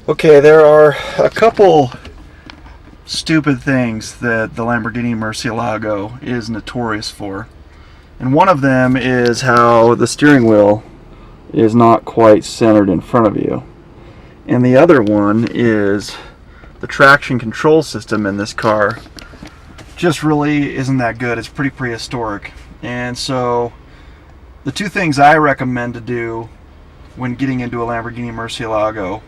Okay, there are a couple stupid things that the Lamborghini Murcielago is notorious for. And one of them is how the steering wheel is not quite centered in front of you. And the other one is the traction control system in this car just really isn't that good. It's pretty prehistoric. And so the two things I recommend to do when getting into a Lamborghini Murcielago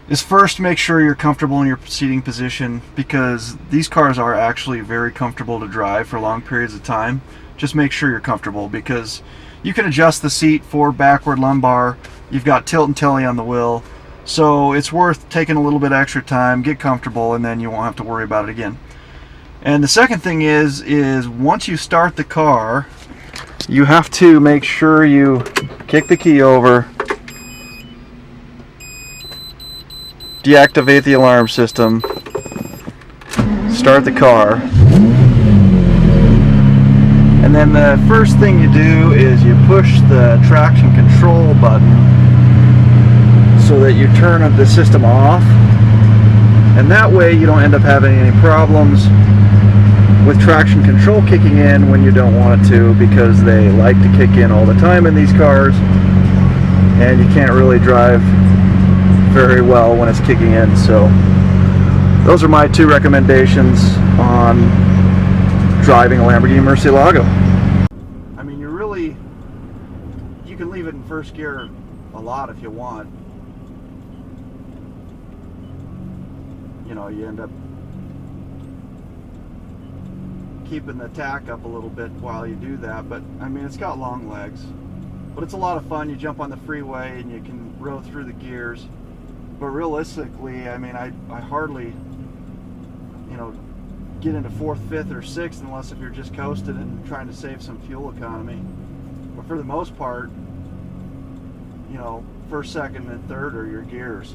is first make sure you're comfortable in your seating position, because these cars are actually very comfortable to drive for long periods of time. Just make sure you're comfortable, because you can adjust the seat forward, backward, lumbar. You've got tilt and telly on the wheel. So it's worth taking a little bit extra time, get comfortable, and then you won't have to worry about it again. And the second thing is once you start the car, you have to make sure you kick the key over, deactivate the alarm system, start the car, and then the first thing you do is you push the traction control button so that you turn the system off, and that way you don't end up having any problems with traction control kicking in when you don't want it to, because they like to kick in all the time in these cars and you can't really drive very well when it's kicking in. So those are my two recommendations on driving a Lamborghini Murcielago. I mean, you can leave it in first gear a lot if you want. You know, you end up keeping the tack up a little bit while you do that, but I mean, it's got long legs, but it's a lot of fun. You jump on the freeway and you can row through the gears. But realistically, I mean, I hardly, get into fourth, fifth, or sixth unless if you're just coasting and trying to save some fuel economy. But for the most part, first, second, and third are your gears.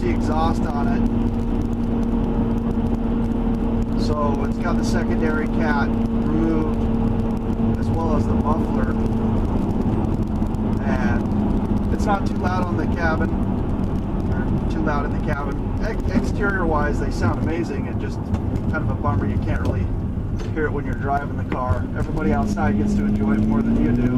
Exhaust on it, so it's got the secondary cat removed as well as the muffler, and it's not too loud on the cabin, or too loud in the cabin. Exterior wise, they sound amazing, and just kind of a bummer you can't really hear it when you're driving the car. Everybody outside gets to enjoy it more than you do.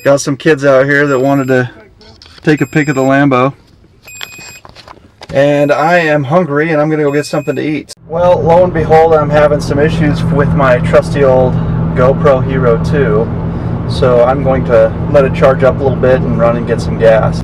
Got some kids out here that wanted to take a pic of the Lambo. And I am hungry and I'm gonna go get something to eat. Well, lo and behold, I'm having some issues with my trusty old GoPro Hero 2. So I'm going to let it charge up a little bit and run and get some gas.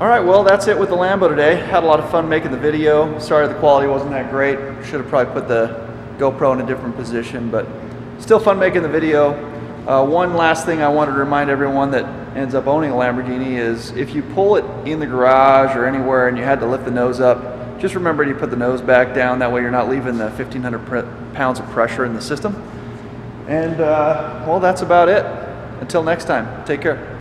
Alright, well that's it with the Lambo today. Had a lot of fun making the video. Sorry the quality wasn't that great. Should have probably put the GoPro in a different position, but still fun making the video. One last thing I wanted to remind everyone that ends up owning a Lamborghini is if you pull it in the garage or anywhere and you had to lift the nose up, just remember to put the nose back down. That way you're not leaving the 1,500 pounds of pressure in the system. And well, that's about it. Until next time, take care.